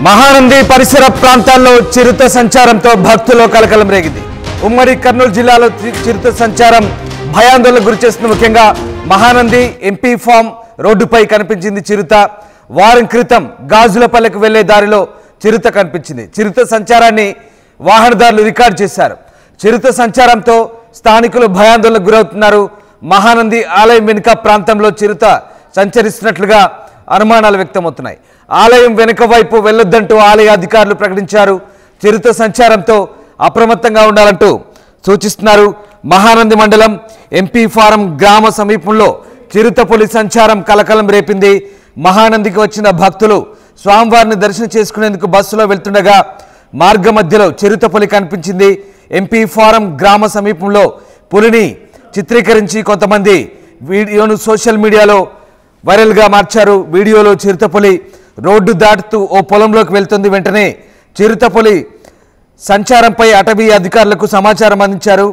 మహానంది పరిసర ప్రాంతాల్లో చిరుత సంచారంతో భక్తుల్లో కలకలం రేగింది. ఉమ్మడి కర్నూలు జిల్లాలో చిరుత సంచారం భయాందోళనకు గురిచేస్తుంది. ముఖ్యంగా మహానంది ఎంపీ ఫామ్ రోడ్డుపై కనిపించింది చిరుత. వారం క్రితం గాజులపల్లెకు వెళ్లే దారిలో చిరుత కనిపించింది. చిరుత సంచారాన్ని వాహనదారులు రికార్డు చేశారు. చిరుత సంచారంతో స్థానికులు భయాందోళనకు గురవుతున్నారు. మహానంది ఆలయం వెనుక ప్రాంతంలో చిరుత సంచరిస్తున్నట్లుగా అనుమానాలు వ్యక్తమవుతున్నాయి. ఆలయం వెనుక వైపు వెళ్లొద్దంటూ ఆలయ అధికారులు ప్రకటించారు. చిరుత సంచారంతో అప్రమత్తంగా ఉండాలంటూ సూచిస్తున్నారు. మహానంది మండలం ఎంపీ ఫారం గ్రామ సమీపంలో చిరుతపులి సంచారం కలకలం రేపింది. మహానందికి వచ్చిన భక్తులు స్వామివారిని దర్శనం చేసుకునేందుకు బస్సులో వెళ్తుండగా మార్గ మధ్యలో చిరుతపులి కనిపించింది. ఎంపీ ఫారం గ్రామ సమీపంలో పులిని చిత్రీకరించి కొంతమంది వీడియోను సోషల్ మీడియాలో వైరల్గా మార్చారు. వీడియోలో చిరుతపులి రోడ్డు దాటుతూ ఓ పొలంలోకి వెళ్తుంది. వెంటనే చిరుతపులి సంచారంపై అటవీ అధికారులకు సమాచారం అందించారు.